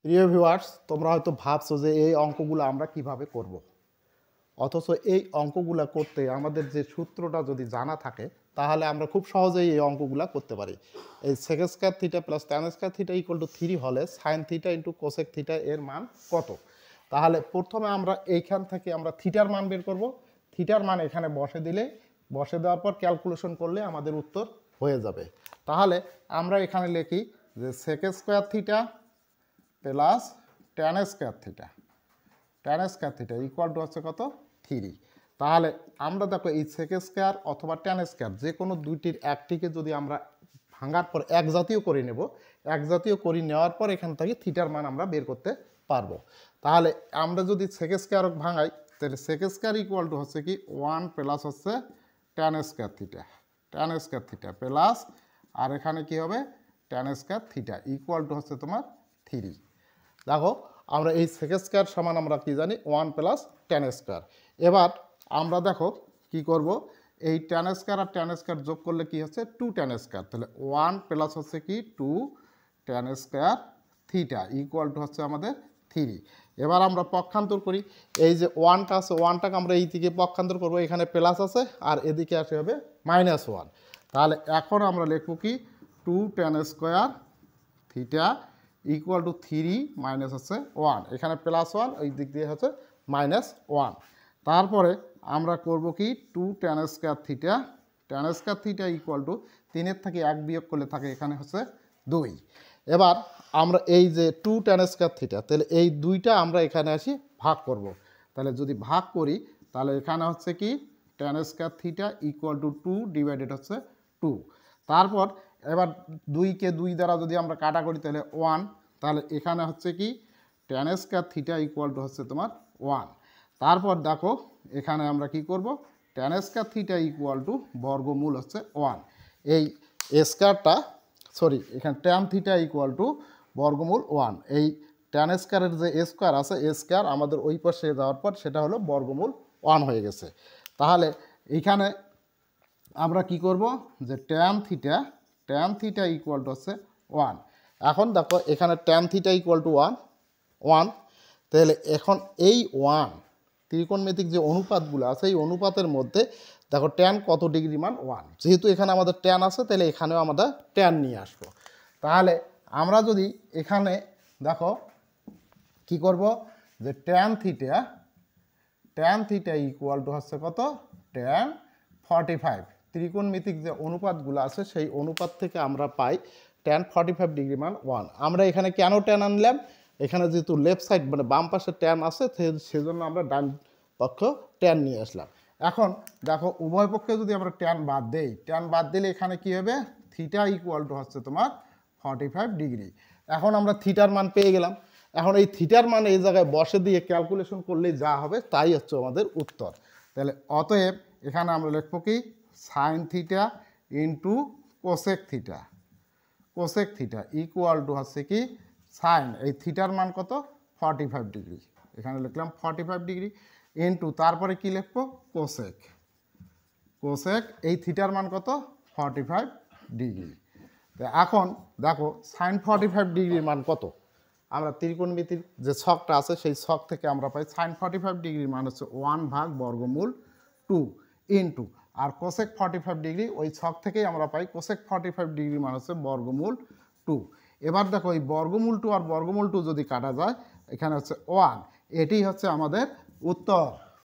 প্রিয় ভিউয়ার্স, তোমরা হয়তো ভাবছো যে এই অঙ্কগুলো আমরা কিভাবে করব। অথচ এই অঙ্কগুলো করতে আমাদের যে সূত্রটা যদি জানা থাকে তাহলে আমরা খুব সহজেই এই অঙ্কগুলো করতে পারি। এই sec square theta plus tan square theta equal to 3 হলে sine theta into cosec theta এর মান কত। তাহলে প্রথমে আমরা এইখান থেকে আমরা থিটার মান বের করব। থিটার মান এখানে বসে দেওয়ার পর ক্যালকুলেশন করলে আমাদের উত্তর হয়ে যাবে। তাহলে আমরা এখানে লিখি যে sec square theta plus tan square theta equal to হচ্ছে কত 3। তাহলে আমরা দেখো এই সেক স্কয়ার অথবা ট্যান স্কয়ার যে কোনো দুইটির একটিকে যদি আমরা ভাঙার পর এক জাতীয় করে নেব, এক জাতীয় করে নেওয়ার পর এখান থেকে থিটার মান আমরা বের করতে পারবো। তাহলে আমরা যদি সেক স্কয়ার ভাঙাই তাহলে সেক স্কয়ার ইকুয়াল টু হচ্ছে কি 1 প্লাস হচ্ছে ট্যান স্কয়ার থিটা প্লাস আর এখানে কি হবে tan square theta equal to হচ্ছে তোমার 3। দেখো আমরা এই সেক স্কয়ার সমান আমরা কি জানি 1 প্লাস ট্যান স্কয়ার। এবার আমরা দেখো কি করব, এই ট্যান স্কয়ার আর ট্যান স্কয়ার যোগ করলে কি হচ্ছে 2 ট্যান স্কয়ার, তাহলে 1 প্লাস হচ্ছে কি 2 tan square theta equal to হচ্ছে আমাদের 3। এবার আমরা পক্ষান্তর করি, এই যে 1টা আছে 1টাকে আমরা এই দিকে পক্ষান্তর করব, এখানে প্লাস আছে আর এদিকে আসে হবে -1। তাহলে এখন আমরা লিখব কি 2 tan square theta equal to 3 minus হচ্ছে 1, এখানে +1 ওই দিক দিয়ে হচ্ছে -1। তারপরে আমরা করব কি 2 tan square theta equal to 3 থেকে 1 বিয়োগ করলে থাকে এখানে হচ্ছে 2। এবার আমরা এই যে 2 ট্যান স্কয়ার থিটা, তাহলে এই দুইটা আমরা এখানে আসি ভাগ করব। তাহলে যদি ভাগ করি তাহলে এখানে হচ্ছে কি tan square theta equal two 2 divided হচ্ছে 2। তারপর এবার 2কে 2 দ্বারা যদি আমরা কাটা করি তাহলে 1, তাহলে এখানে হচ্ছে কি tan square theta equal to হচ্ছে তোমার 1। তারপর দেখো এখানে আমরা কি করব, tan square theta equal two বর্গমূল হচ্ছে 1। এই স্কয়ারটা এখানে ট্যান থিটা ইকুয়াল টু বর্গমূল 1। এই ট্যান স্কয়ারের যে স্কয়ার আছে স্কয়ার আমাদের ওই পাশে যাওয়ার পর সেটা হলো বর্গমূল 1 হয়ে গেছে। তাহলে এইখানে আমরা কি করব যে ট্যান থিটা ইকুয়াল টু হচ্ছে 1। এখন দেখো এখানে ট্যান থিটা ইকুয়াল টু 1, তাহলে এখন এই 1 ত্রিকোণমিতিক যে অনুপাতগুলো আছে এই অনুপাতের মধ্যে দেখো ট্যান কত ডিগ্রি মান 1, যেহেতু এখানে আমাদের ট্যান আছে তাহলে এখানেও আমরা ট্যান নিয়ে আসবো। তাহলে আমরা যদি এখানে দেখো কি করব যে ট্যান থিটা ইকুয়াল টু হচ্ছে কত ট্যান 45, ত্রিকোণমিতিক যে অনুপাতগুলো আছে সেই অনুপাত থেকে আমরা পাই ট্যান 45 ডিগ্রি মান 1। আমরা এখানে কেন ট্যান আনলাম, এখানে যেহেতু লেফট সাইড মানে বাম পাশে ট্যান আছে সেজন্য আমরা ডান পক্ষ ট্যান নিয়ে আসলাম। এখন দেখো উভয় পক্ষে যদি আমরা ট্যান বাদ দিলে এখানে কি হবে থিটা ইকুয়াল টু হচ্ছে তোমার 45 ডিগ্রি। এখন আমরা থিটার মান পেয়ে গেলাম। এখন এই থিটার মান এই জায়গায় বসে দিয়ে ক্যালকুলেশন করলেই যা হবে তাই হচ্ছে আমাদের উত্তর। তাহলে অতএব এখানে আমরা লিখব কি sign theta into cosec theta equal to হচ্ছে কি সাইন এই থিটার মান কত 45 ডিগ্রি, এখানে লিখলাম 45 ডিগ্রি ইন্টু তারপরে কি লিখবো কোসেক এই থিটার মান কত 45 ডিগ্রি। তো এখন দেখো সাইন 45 ডিগ্রির মান কত, আমরা ত্রিকোণমিতির যে ছকটা আছে সেই ছক থেকে আমরা পাই সাইন 45 ডিগ্রির মান হচ্ছে 1 ভাগ বর্গমূল 2 ইন্টু আর কোসেক 45 ডিগ্রি ওই ছক থেকেই আমরা পাই কোসেক 45 ডিগ্রি মান হচ্ছে বর্গমূল 2। এবার দেখো এই বর্গমূল 2 আর বর্গমূল 2 যদি কাটা যায় এখানে হচ্ছে 1, এটি হচ্ছে আমাদের উত্তর।